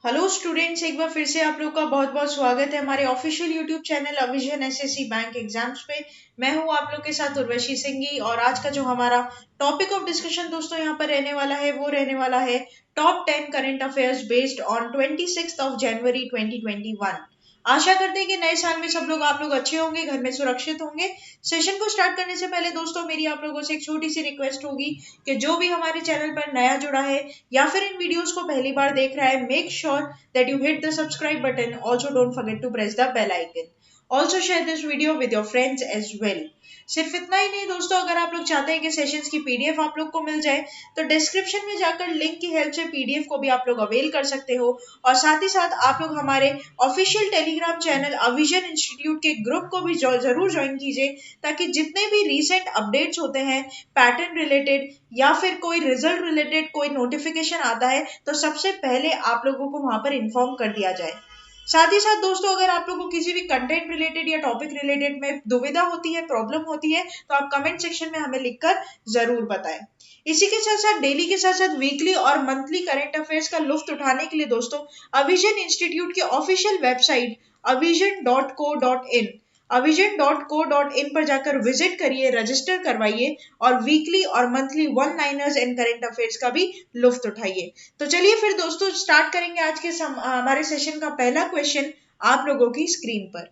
Hello students, एक बार फिर से आप लोग का बहुत बहुत स्वागत है हमारे ऑफिशियल यूट्यूब चैनल अविजन एसएससी बैंक एग्जाम्स पे। मैं हूं आप लोग के साथ उर्वशी सिंघी और आज का जो हमारा टॉपिक ऑफ डिस्कशन दोस्तों यहाँ पर रहने वाला है वो रहने वाला है top 10 current affairs based on 26 जनवरी 2021। आशा करते हैं कि नए साल में सब लोग आप लोग अच्छे होंगे, घर में सुरक्षित होंगे। सेशन को स्टार्ट करने से पहले दोस्तों मेरी आप लोगों से एक छोटी सी रिक्वेस्ट होगी कि जो भी हमारे चैनल पर नया जुड़ा है या फिर इन वीडियोस को पहली बार देख रहा है, make sure that you hit the subscribe button. Also don't forget to press the bell icon. Also share this video with your friends as well. सिर्फ इतना ही नहीं दोस्तों, अगर आप लोग चाहते हैं कि सेशंस की पीडीएफ आप लोग को मिल जाए तो डिस्क्रिप्शन में जाकर लिंक की हेल्प से पीडीएफ को भी आप लोग अवेल कर सकते हो। और साथ ही साथ आप लोग हमारे ऑफिशियल टेलीग्राम चैनल अविजन इंस्टीट्यूट के ग्रुप को भी जरूर ज्वाइन कीजिए, ताकि जितने भी रीसेंट अपडेट्स होते हैं पैटर्न रिलेटेड या फिर कोई रिजल्ट रिलेटेड कोई नोटिफिकेशन आता है तो सबसे पहले आप लोगों को वहां पर इन्फॉर्म कर दिया जाए। साथ ही साथ दोस्तों, अगर आप लोगों को किसी भी कंटेंट रिलेटेड या टॉपिक रिलेटेड में दुविधा होती है, प्रॉब्लम होती है, तो आप कमेंट सेक्शन में हमें लिखकर जरूर बताएं। इसी के साथ साथ डेली के साथ साथ वीकली और मंथली करंट अफेयर्स का लुफ्त उठाने के लिए दोस्तों अविजन इंस्टीट्यूट की ऑफिशियल वेबसाइट avision.co.in avision.co.in पर जाकर विजिट करिए, रजिस्टर करवाइए और वीकली और monthly one liners and current affairs का भी लुफ्त उठाइए। तो चलिए फिर दोस्तों स्टार्ट करेंगे आज के हमारे सेशन का पहला क्वेश्चन आप लोगों की स्क्रीन पर।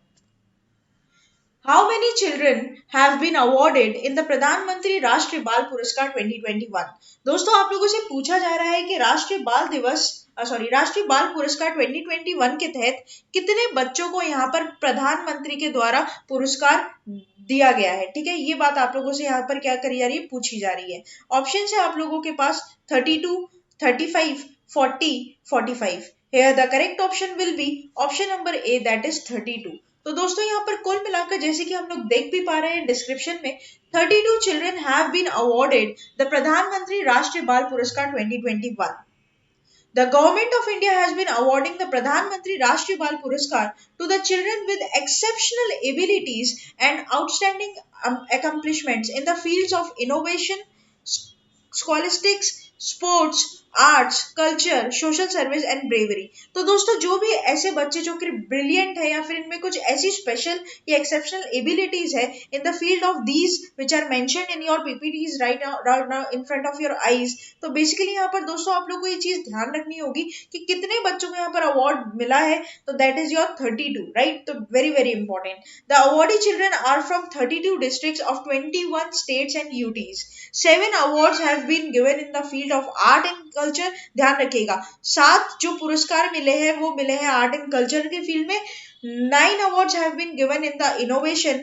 How many children have been awarded in the प्रधानमंत्री राष्ट्रीय बाल पुरस्कार 2021? दोस्तों आप लोगों से पूछा जा रहा है कि राष्ट्रीय बाल पुरस्कार 2021 के तहत कितने बच्चों को यहाँ पर प्रधानमंत्री के द्वारा पुरस्कार दिया गया है। ठीक है, ये बात आप लोगों से यहाँ पर क्या करी जा रही है, पूछी जा रही है। ऑप्शन है आप लोगों के पास 32, 35, 40, 45। Here the correct option will be option number A, that is 32। तो दोस्तों यहाँ पर कुल मिलाकर जैसे कि हम लोग देख भी पा रहे हैं डिस्क्रिप्शन में, 32 children have been awarded the Pradhan Mantri Rashtriya बाल पुरस्कार 2021। The government of India has been awarding the Pradhan Mantri Rashtriya Bal Puraskar to the children with exceptional abilities and outstanding accomplishments in the fields of innovation, scholastics, sports, arts, culture, social service and bravery. तो दोस्तों जो भी ऐसे बच्चे जो कि brilliant है या फिर इनमें कुछ ऐसी स्पेशल या एक्सेप्शनल एबिलिटीज है in the field of these which are mentioned in your PPTs right now in front of your eyes. तो बेसिकली यहाँ पर दोस्तों आप लोग को ये चीज ध्यान रखनी होगी कि कितने बच्चों को यहाँ पर अवार्ड मिला है, तो दैट इज योर 32, राइट। तो very very important, the awardee children are from 32 districts of 21 states and UTs. 7 awards have been given in the field of art and culture। ध्यान रखिएगा 7 जो पुरस्कार मिले हैं वो मिले हैं आर्ट एंड कल्चर के फील्ड में। 9 awards have been given in the innovation,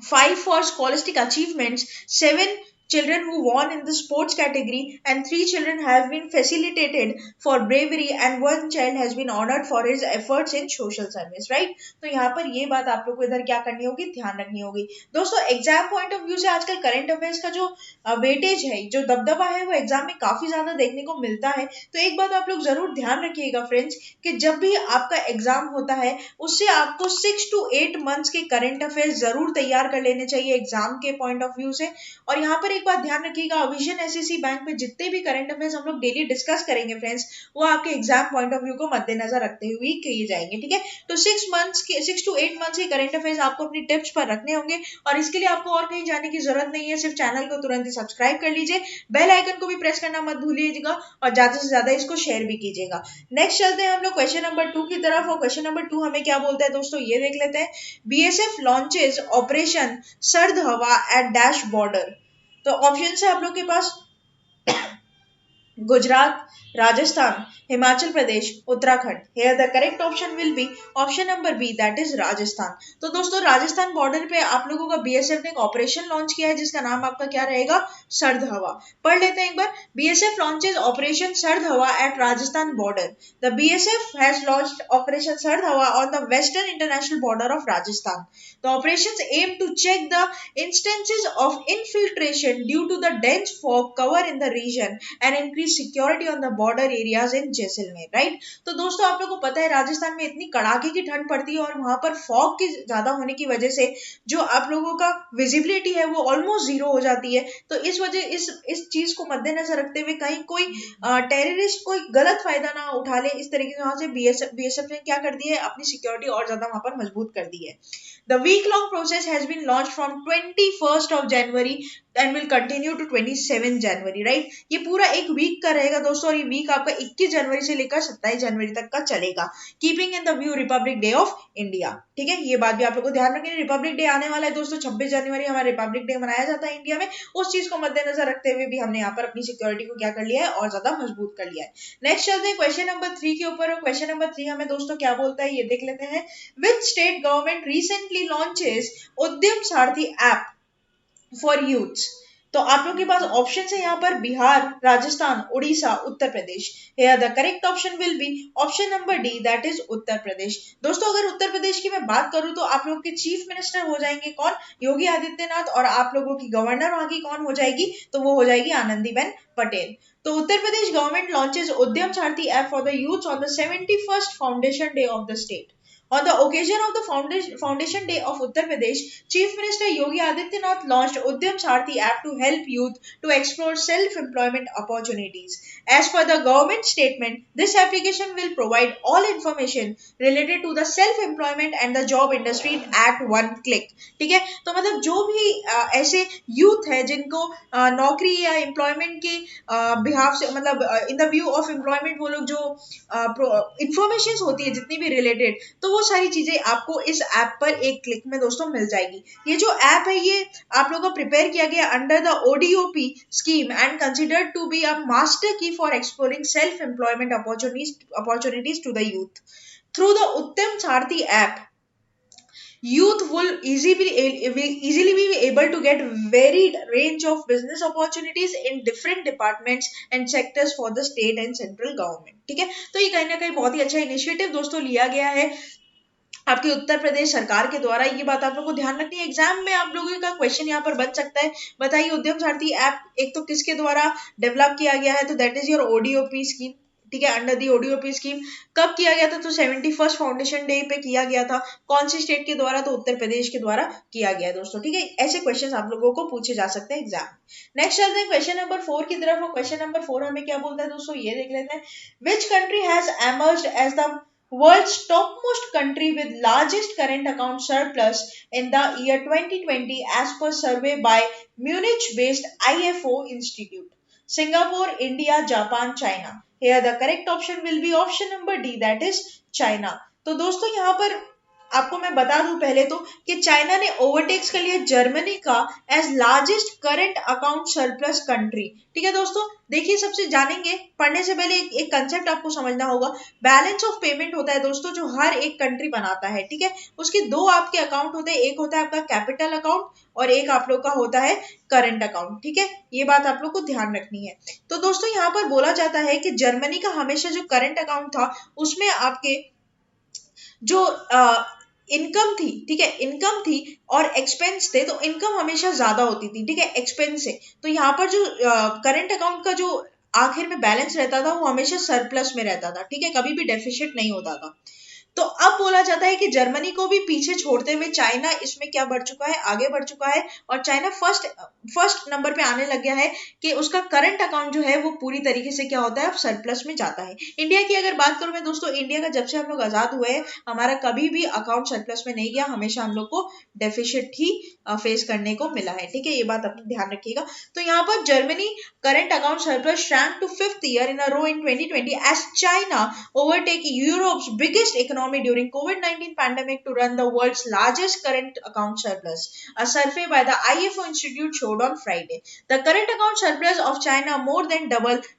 5 for scholastic achievements, 7 children who won in the sports category, and 3 children have been facilitated for bravery, and 1 child has been honored for his efforts in social service, right। तो यहाँ पर ये बात आप लोग को इधर क्या करनी होगी, ध्यान रखनी होगी। दोस्तों एग्जाम पॉइंट ऑफ व्यू से आजकल करंट अफेयर्स का जो वेटेज है, जो दबदबा है, वो एग्जाम में काफी ज्यादा देखने को मिलता है। तो एक बात आप लोग जरूर ध्यान रखिएगा फ्रेंड्स कि जब भी आपका एग्जाम होता है उससे आपको 6 to 8 मंथ्स के करंट अफेयर्स जरूर तैयार कर लेने चाहिए एग्जाम के पॉइंट ऑफ व्यू से। और यहाँ पर एक बात ध्यान रखिएगा, अविजन एसएससी बैंक में जितने भी करंट अफेयर्स हम लोग डेली डिस्कस करेंगे फ्रेंड्स, वो आपके एग्जाम पॉइंट ऑफ व्यू को मद्देनजर रखते हुए किए जाएंगे। ठीक है, तो 6 to 8 मंथ्स के करंट अफेयर्स आपको अपनी टिप्स पर रखने होंगे और इसके लिए आपको और कहीं जाने की जरूरत नहीं है, सिर्फ चैनल को तुरंत ही सब्सक्राइब कर लीजिए, बेल आइकन को भी प्रेस करना मत भूलिएगा और ज्यादा से ज्यादा इसको शेयर भी कीजिएगा। नेक्स्ट चलते हैं हम लोग क्वेश्चन नंबर 2 की तरफ। और क्वेश्चन नंबर 2 हमें क्या बोलता है दोस्तों, ये देख लेते हैं। BSF launches operation Sard Hawa eight dash border. तो ऑप्शन है आप लोग के पास Gujarat, Rajasthan, Himachal Pradesh, Uttarakhand. Here the correct option will be option number B, that is Rajasthan. तो दोस्तों राजस्थान बॉर्डर पे आप लोगों का बीएसएफ ने एक ऑपरेशन लॉन्च किया है जिसका नाम आपका क्या रहेगा, सर्द हवा। पढ़ लेते हैं एक बार। BSF launches operation Sard Hawa at Rajasthan border. The BSF has launched operation Sard Hawa on the western international border of Rajasthan. The operations aim to check the instances of infiltration due to the dense fog cover in the region and increase increase security on the border areas in Jaisalmer, right? तो दोस्तों आप लोगों को पता है राजस्थान में इतनी कड़ाके की ठंड पड़ती है और वहां पर फॉग की ज्यादा होने की वजह से जो आप लोगों का विजिबिलिटी है वो ऑलमोस्ट जीरो हो जाती है। तो इस वजह इस चीज को मद्देनजर रखते हुए कहीं कोई टेररिस्ट कोई गलत फायदा ना उठा ले, इस तरीके से वहां से बीएसएफ ने क्या कर दी है, अपनी सिक्योरिटी और ज्यादा वहां पर मजबूत कर दी है। The week-long process has been launched from 21st of January and will continue to 27 January, right? ये पूरा एक वीक का रहेगा दोस्तों और ये वीक आपका 21 जनवरी से लेकर 27 जनवरी तक का चलेगा, keeping in the view Republic day of India. ठीक है, ये बात भी आप लोगों को ध्यान रखनी है। रिपब्लिक डे आने वाला है दोस्तों, 26 जनवरी हमारा रिपब्लिक डे मनाया जाता है इंडिया में। उस चीज को मद्देनजर रखते हुए भी हमने यहाँ पर अपनी सिक्योरिटी को क्या कर लिया है और ज्यादा मजबूत कर लिया है। नेक्स्ट चलते हैं क्वेश्चन नंबर 3 के ऊपर। क्वेश्चन नंबर 3 हमें दोस्तों क्या बोलता है ये देख लेते हैं। Which state government recently launches उद्यम सारथी ऐप फॉर यूथ? तो आप लोग के पास ऑप्शन है यहाँ पर Bihar, Rajasthan, Orissa, Uttar Pradesh. Here the correct option will be option number D, that is Uttar Pradesh. दोस्तों अगर उत्तर प्रदेश की मैं बात करूं तो आप लोगों के चीफ मिनिस्टर हो जाएंगे कौन, योगी आदित्यनाथ, और आप लोगों की गवर्नर वहां की कौन हो जाएगी, तो वो हो जाएगी आनंदीबेन पटेल। तो उत्तर प्रदेश गवर्नमेंट लॉन्चेस उद्यम सारथी app for the youth on the 71st foundation day of the state. On the occasion of the Foundation Day of Uttar Pradesh, Chief Minister Yogi Adityanath launched Udyam Saarthi app to help youth to explore self-employment opportunities. As per the government statement, this application will provide all information related to the self-employment and the job industry at one click. ठीक है, तो मतलब जो भी ऐसे youth है जिनको नौकरी या एम्प्लॉयमेंट के बिहाफ से मतलब in the view of employment वो लोग जो इंफॉर्मेशन होती है जितनी भी रिलेटेड, तो वो सारी चीजें आपको इस ऐप पर एक क्लिक में दोस्तों मिल जाएगी। ये जो ऐप है ये आप लोगों को प्रिपेयर किया गया under the ODOP scheme and considered to be a master key for exploring self employment opportunities to the youth through the Uttam Sarathi app. Youth will easily be able to get varied range of business opportunities in different departments and sectors for the state and central government। ठीक है, तो ये कहीं ना कहीं बहुत ही अच्छा initiative दोस्तों लिया गया है आपके उत्तर प्रदेश सरकार के द्वारा। ये बात आप लोगों को ध्यान रखनी है, एग्जाम में आप लोगों का क्वेश्चन यहाँ पर बन सकता है। बताइए उद्यम सारथी ऐप एक तो किसके द्वारा डेवलप किया गया है, तो that is your ODOP scheme. ठीक है, अंडर दी ओडीओपी स्कीम। कब किया गया था, तो 71st फाउंडेशन डे पे किया गया था। कौन सी स्टेट के द्वारा, तो उत्तर प्रदेश के द्वारा किया गया दोस्तों। ठीक है, ऐसे क्वेश्चन आप लोगों को पूछे जा सकते हैं एग्जाम। नेक्स्ट चलते हैं क्वेश्चन नंबर 4 की तरफ। क्वेश्चन नंबर 4 हमें क्या बोलता है दोस्तों, ये देख लेते हैं। Which country has emerged as the world's topmost country with largest current account surplus in the year 2020 as per survey by Munich-based IFO Institute? Singapore, India, Japan, China. Here the correct option will be option number D, that is China। तो दोस्तों यहाँ पर आपको मैं बता दूं पहले तो कि चाइना ने ओवरटेक्स कर लिया जर्मनी का as largest current account surplus country. ठीक है दोस्तों, देखिए सबसे जानेंगे पढ़ने से पहले एक कंसेप्ट आपको समझना होगा। बैलेंस ऑफ पेमेंट होता है दोस्तों जो हर एक कंट्री बनाता है। ठीक है, उसके दो आपके अकाउंट होते हैं, एक होता है आपका कैपिटल अकाउंट और एक आप लोग का होता है करंट अकाउंट। ठीक है, ये बात आप लोग को ध्यान रखनी है। तो दोस्तों यहाँ पर बोला जाता है कि जर्मनी का हमेशा जो करंट अकाउंट था उसमें आपके जो इनकम थी, ठीक है, इनकम थी और एक्सपेंस थे, तो इनकम हमेशा ज्यादा होती थी, ठीक है, एक्सपेंस से। तो यहाँ पर जो करंट अकाउंट का जो आखिर में बैलेंस रहता था वो हमेशा सरप्लस में रहता था। ठीक है, कभी भी डेफिसिट नहीं होता था। तो अब बोला जाता है कि जर्मनी को भी पीछे छोड़ते हुए चाइना इसमें क्या बढ़ चुका है, आगे बढ़ चुका है और चाइना फर्स्ट नंबर पे आने लग गया है कि उसका करंट अकाउंट जो है वो पूरी तरीके से क्या होता है, अब सरप्लस में जाता है। इंडिया की अगर बात करूं मैं दोस्तों, इंडिया का जब से हम लोग आजाद हुए हैं हमारा कभी भी अकाउंट सरप्लस में नहीं गया, हमेशा हम लोग को डेफिसिट ही फेस करने को मिला है। ठीक है, ये बात अपने ध्यान रखिएगा। तो यहाँ पर Germany current account surplus shrank to 5th year in a row in 2020 as China overtake Europe's biggest economy during COVID-19 pandemic to run the world's largest current account surplus. A survey by the IFO Institute showed on Friday. The current account surplus of China more than doubled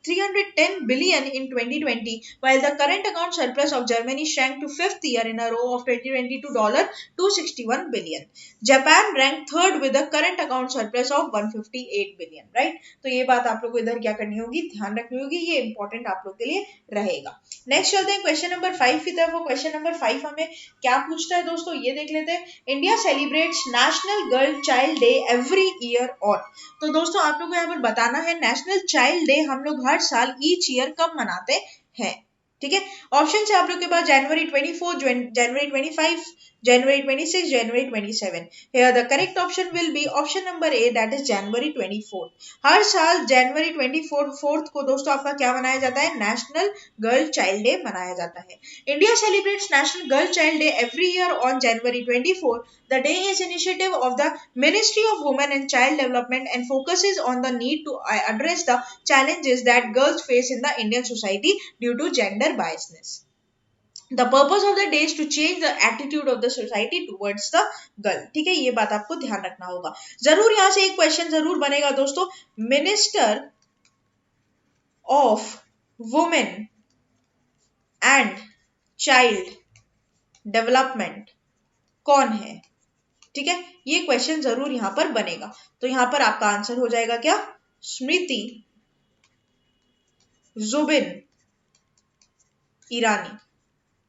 310 billion in 2020, while the current account surplus of Germany shrank to fifth year in a row of 2020 to $261 billion. Japan ranked third with a current account surplus of 158 billion, right? तो ये बात आप लोग को इधर क्या करनी होगी, ध्यान रखनी होगी, ये इंपॉर्टेंट आप लोग के लिए रहेगा। नेक्स्ट चलते हैं क्वेश्चन नंबर 5 की तरफ। क्वेश्चन नंबर 5 हमें क्या पूछता है दोस्तों, ये देख लेते हैं। India celebrates national girl child day every year on. तो दोस्तों आप लोग को यहाँ पर बताना है नेशनल चाइल्ड डे हम लोग हर साल ईच ईयर कब मनाते हैं, ठीक है। ऑप्शन है आप लोग के पास जनवरी 24, जनवरी 25, January 26, January 27. Here the correct option will be option number A, that is January 24. हर साल January 24 को दोस्तों आपका क्या मनाया जाता है, नेशनल गर्ल चाइल्ड डे मनाया जाता है। India celebrates national girl child day every year on January 24. The day is initiative of the Ministry of Women and Child Development and focuses on the need to address the challenges that girls face in the Indian society due to gender biasness. The purpose of the day is to change the attitude of the society towards the girl, ठीक है, ये बात आपको ध्यान रखना होगा। जरूर यहाँ से एक क्वेश्चन जरूर बनेगा दोस्तों, minister of women and child development कौन है, ठीक है, ये क्वेश्चन जरूर यहाँ पर बनेगा। तो यहाँ पर आपका आंसर हो जाएगा क्या, स्मृति जुबिन ईरानी,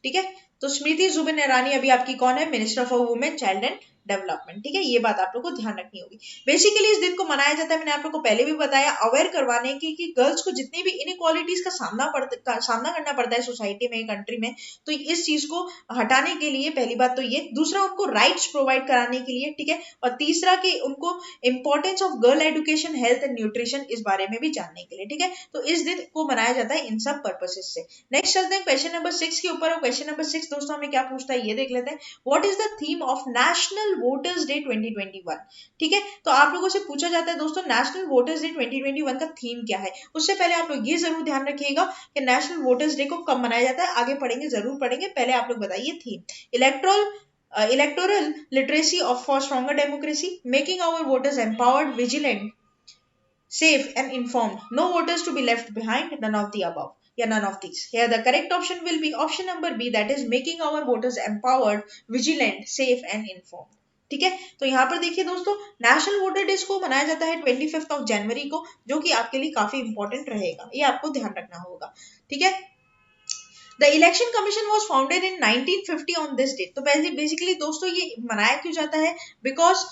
ठीक है। तो स्मृति जुबिन ईरानी अभी आपकी कौन है, minister for women child and development, ठीक है, ये बात आप लोग को ध्यान रखनी होगी। बेसिकली इस दिन को मनाया जाता है, मैंने आप लोग को पहले भी बताया, अवेयर करवाने की कि गर्ल्स को जितनी भी इनइक्वालिटीज का सामना करना पड़ता है सोसाइटी में, कंट्री में, तो इस चीज को हटाने के लिए पहली बात तो ये, दूसरा उनको राइट्स प्रोवाइड कराने के लिए, ठीक है, और तीसरा कि उनको importance of girl education, health and nutrition इस बारे में भी जानने के लिए, ठीक है। तो इस दिन को मनाया जाता है इन सब पर्पसेस से। नेक्स्ट चलते हैं क्वेश्चन नंबर 6 के ऊपर। और क्वेश्चन नंबर 6 दोस्तों हमें क्या पूछता है, ये देख लेते हैं। What is the theme of national voters day 2021, ठीक है। तो आप लोगों से पूछा जाता है दोस्तों नेशनल वोटर्स डे 2021 का थीम क्या है। उससे पहले आप लोग ये जरूर ध्यान रखिएगा कि नेशनल वोटर्स डे को कब मनाया जाता है, आगे पढ़ेंगे, जरूर पढ़ेंगे, पहले आप लोग बताइए theme. Electoral literacy for stronger democracy, making our voters empowered, vigilant, safe and informed, no voters to be left behind, none of the above, yeah, none of these. Here the correct option will be option number B, that is making our voters empowered, vigilant, safe and informed, ठीक है। तो यहाँ पर देखिए दोस्तों, national voter day को मनाया जाता है 25 जनवरी को, जो कि आपके लिए काफी इंपॉर्टेंट रहेगा, ये आपको ध्यान रखना होगा, ठीक है। The Election Commission was founded in 1950 on this day. तो बेसिकली दोस्तों ये मनाया क्यों जाता है, because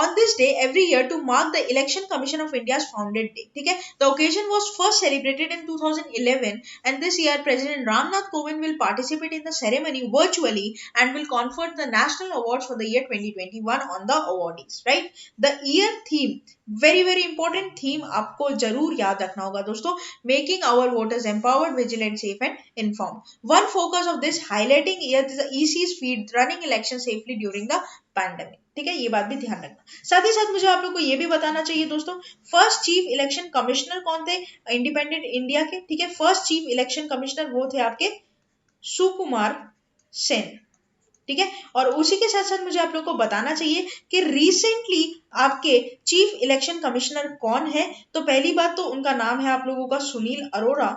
on this day every year to mark the Election Commission of India's founded day, ठीक है। The occasion was first celebrated in 2011 and this year President Ramnath Kovind will participate in the ceremony virtually and will confer the national awards for the year 2021 on the awardees, right? The year theme, very important theme आपको जरूर याद रखना होगा दोस्तों, making our voters empowered, vigilant, safe and informed. One focus of this highlighting year is the EC's feed running election safely during the pandemic, ठीक है, ये बात भी ध्यान रखना। साथ ही साथ मुझे आप लोग को ये भी बताना चाहिए दोस्तों, फर्स्ट चीफ इलेक्शन कमिश्नर कौन थे इंडिपेंडेंट इंडिया के, ठीक है। फर्स्ट चीफ इलेक्शन कमिश्नर वो थे आपके सुकुमार सेन, ठीक है। और उसी के साथ साथ मुझे आप लोग को बताना चाहिए कि रिसेंटली आपके चीफ इलेक्शन कमिश्नर कौन है। तो पहली बात तो उनका नाम है आप लोगों का सुनील अरोड़ा,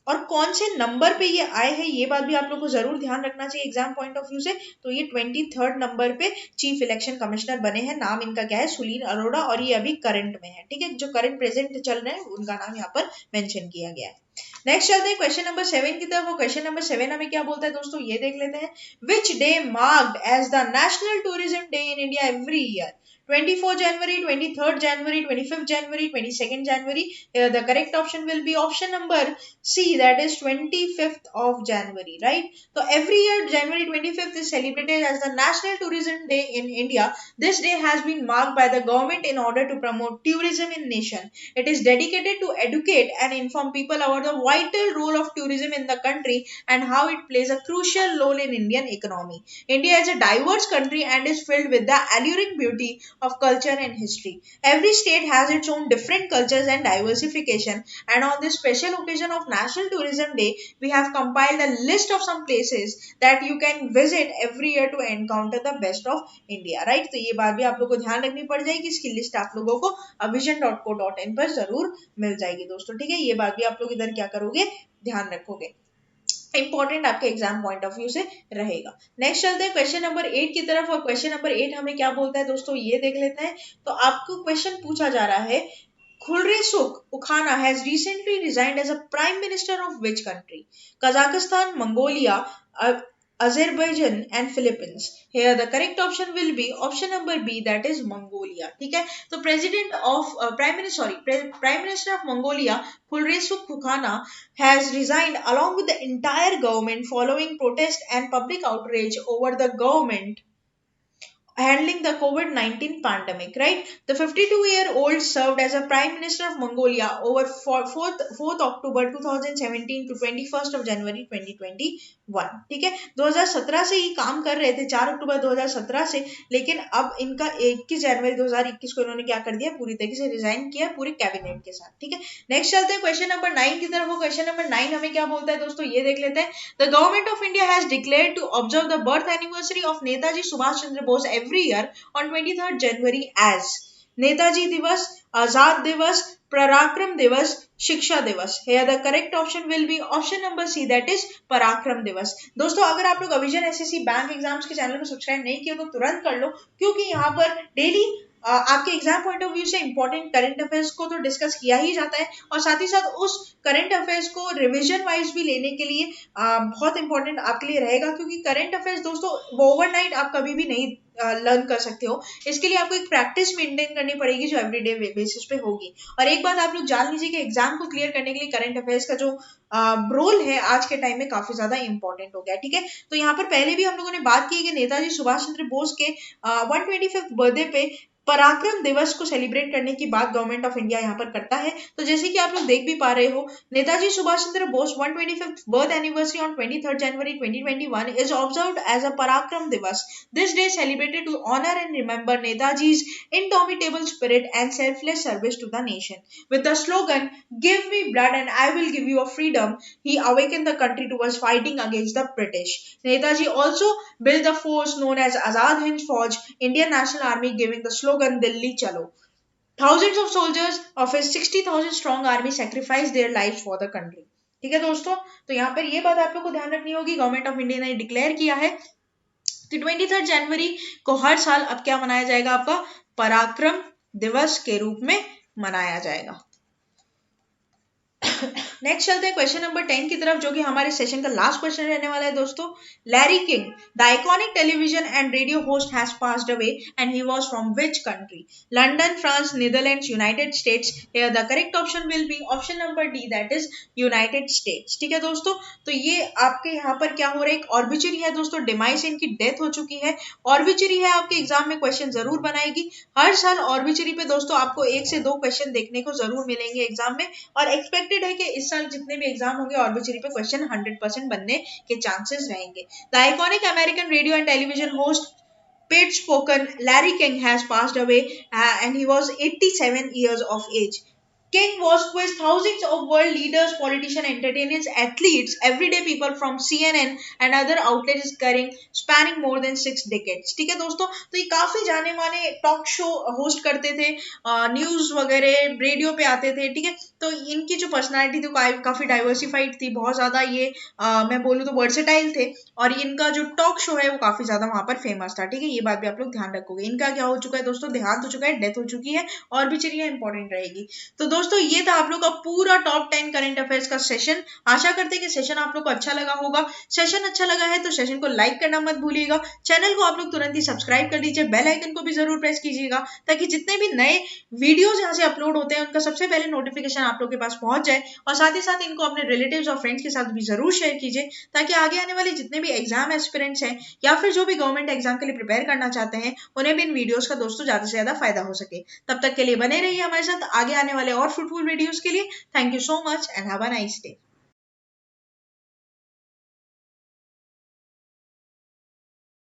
और कौन से नंबर पे ये आए हैं ये बात भी आप लोग को जरूर ध्यान रखना चाहिए एग्जाम पॉइंट ऑफ व्यू से। तो ये 23rd नंबर पे चीफ इलेक्शन कमिश्नर बने हैं, नाम इनका क्या है, सुनील अरोड़ा, और ये अभी करंट में है, ठीक है, जो करंट प्रेजेंट चल रहे हैं उनका नाम यहाँ पर मेंशन किया गया है। नेक्स्ट चलते हैं क्वेश्चन नंबर 7 की तरफ। क्वेश्चन नंबर 7 हमें क्या बोलता है दोस्तों, ये देख लेते हैं। Which day marked as the national tourism day in India every year, 24 January, 23rd January, 25th January, 22nd January. The correct option will be option number C, that is 25th of January, right? So every year January 25th is celebrated as the National Tourism Day in India. This day has been marked by the government in order to promote tourism in nation. It is dedicated to educate and inform people about the vital role of tourism in the country and how it plays a crucial role in Indian economy. India is a diverse country and is filled with the alluring beauty of culture and history. Every state has its own different cultures and diversification, and on this special occasion of National Tourism Day, we have compiled a list of some places that you can visit every year to encounter the best of India, right? तो ये बात भी आप लोगों को ध्यान रखनी पड़ जाएगी, इसकी लिस्ट आप लोगों को vision.co.in पर जरूर मिल जाएगी दोस्तों, ठीक है? ये बात भी आप लोग इधर क्या करोगे, ध्यान रखोगे, इंपॉर्टेंट आपके एग्जाम पॉइंट ऑफ व्यू से रहेगा। नेक्स्ट चलते हैं क्वेश्चन नंबर 8 की तरफ, और क्वेश्चन नंबर 8 हमें क्या बोलता है दोस्तों, ये देख लेते हैं। तो आपको क्वेश्चन पूछा जा रहा है, Khulresuk Ukhana has recently resigned as a prime minister of which country? Kazakhstan, Mongolia, Azerbaijan and Philippines. Here the correct option will be option number B, that is Mongolia. ठीक है, तो Prime Minister of Mongolia Khulresuk Ukhana has resigned along with the entire government following protest and public outrage over the government handling the COVID-19 pandemic, right? The 52-year-old served as a Prime Minister of Mongolia over 4th October 2017 to 21st of January 2021. ठीक है, 2017 से ही काम कर रहे थे, 4 अक्टूबर 2017 से, लेकिन अब इनका 21 जनवरी 2021 को इन्होंने क्या कर दिया, पूरी तरीके से रिजाइन किया पूरी कैबिनेट के साथ, ठीक है? नेक्स्ट चलते हैं क्वेश्चन नंबर 9 की तरफ। वो क्वेश्चन नंबर 9 हमें क्या बोलता है दोस्तों, ये देख लेते हैं। The government of India has declared to observe the birth anniversary of Netaji Subhash Chandra Bose every year on 23rd January as Netaji Diwas, Azad दिवस, पराक्रम दिवस, शिक्षा दिवस। Here the correct option will be option number C, that is पराक्रम दिवस। दोस्तों अगर आप लोग अविजन एसएससी बैंक एग्जाम्स के चैनल को सब्सक्राइब नहीं किया तो तुरंत कर लो, क्योंकि यहाँ पर डेली आपके एग्जाम पॉइंट ऑफ व्यू से इंपॉर्टेंट करंट अफेयर्स को तो डिस्कस किया ही जाता है, और साथ ही साथ उस करंट अफेयर्स को रिवीजन वाइज भी लेने के लिए बहुत इंपॉर्टेंट आपके लिए रहेगा, क्योंकि करंट अफेयर्स दोस्तों वो ओवरनाइट आप कभी भी नहीं लर्न कर सकते हो। इसके लिए आपको एक प्रैक्टिस मेंटेन करनी पड़ेगी जो एवरीडे बेसिस पे होगी। और एक बात आप लोग जान लीजिए कि एग्जाम को क्लियर करने के लिए करंट अफेयर्स का जो रोल है आज के टाइम में काफी ज्यादा इंपॉर्टेंट हो गया, ठीक है? तो यहाँ पर पहले भी हम लोगों ने बात की कि नेताजी सुभाष चंद्र बोस के 125th बर्थडे पे पराक्रम दिवस को सेलिब्रेट करने की बात गवर्नमेंट ऑफ इंडिया यहाँ पर करता है। तो जैसे कि आप लोग देख भी पा रहे हो, Netaji Subhash Chandra Bose 125th birth anniversary on 23rd January 2021 is observed as a Parakram Divas. This day is celebrated to honor and remember Netaji's indomitable spirit and selfless service to the nation. With the slogan "Give me blood and I will give you a freedom," he awakened the country towards fighting against the British. Netaji also built the force known as Azad Hind Fauj, Indian National Army, giving the slogan Dilli Chalo. Thousands of soldiers of his 60,000 strong army sacrificed their lives for the country. ठीक है दोस्तों, तो यहाँ पर ये बात आप लोग को ध्यान रखनी होगी, गवर्नमेंट ऑफ इंडिया ने डिक्लेयर किया है कि 23rd जनवरी को हर साल अब क्या मनाया जाएगा, आपका पराक्रम दिवस के रूप में मनाया जाएगा। नेक्स्ट चलते हैं क्वेश्चन नंबर 10 की तरफ, जो कि हमारे सेशन का लास्ट क्वेश्चन रहने वाला है दोस्तों। Larry king, the iconic television and radio host, has passed away and he was from which country? London, France, Netherlands, United states. Here the correct option will be option number D, that is United states. ठीक है दोस्तों, तो ये आपके यहाँ पर क्या हो रहा है, एक ऑर्बिचरी है दोस्तों, डिमाइस इनकी डेथ हो चुकी है। ऑर्बिचरी है, आपके एग्जाम में क्वेश्चन जरूर बनाएगी। हर साल ऑर्बिचरी पे दोस्तों आपको 1 से 2 क्वेश्चन देखने को जरूर मिलेंगे एग्जाम में, और एक्सपेक्टेड है कि इस साल जितने भी एग्जाम होंगे ऑर्बिचरी पे क्वेश्चन 100% बनने के चांसेस रहेंगे। The iconic American radio and television host Pete Spoken, Larry King has passed away and he was 87 years of age. King was quizzed thousands of world leaders, politicians, entertainers, athletes, everyday people from CNN and other outlets spanning more than 6 decades. ठीक है दोस्तों, तो ये काफी जाने माने talk show host करते थे, न्यूज वगैरह रेडियो पे आते थे। ठीक है, तो इनकी जो पर्सनालिटी थी काफी डाइवर्सिफाइड थी, बहुत ज्यादा ये मैं बोलूँ तो वर्सेटाइल थे, और इनका जो टॉक शो है वो काफी ज्यादा वहां पर फेमस था। ठीक है, ये बात भी आप लोग ध्यान रखोगे। इनका क्या हो चुका है दोस्तों, देहांत हो चुका है, डेथ हो चुकी है, और भी चीजें इंपॉर्टेंट रहेगी। तो दोस्तों ये था आप लोग का पूरा टॉप 10 करंट अफेयर्स का सेशन। आशा करते हैं कि सेशन आप लोग को अच्छा लगा होगा। सेशन अच्छा लगा है तो सेशन को लाइक करना मत भूलिएगा। चैनल को आप लोग तुरंत ही सब्सक्राइब कर लीजिए, बेल आइकन को भी जरूर प्रेस कीजिएगा, ताकि जितने भी नए वीडियोस यहाँ से अपलोड होते हैं उनका सबसे पहले नोटिफिकेशन आप लोग के पास पहुंच जाए। और साथ ही साथ इनको अपने रिलेटिव्स और फ्रेंड्स के साथ भी जरूर शेयर कीजिए, ताकि आगे आने वाले जितने भी एग्जाम एस्पिरेंट्स हैं या फिर जो भी गवर्नमेंट एग्जाम के लिए प्रिपेयर करना चाहते हैं, उन्हें भी इन वीडियोस का दोस्तों ज्यादा से ज्यादा फायदा हो सके। तब तक के लिए बने रहिए हमारे साथ आगे आने वाले और फ्रूटफुल वीडियोस के लिए। Thank you so much and have a nice day.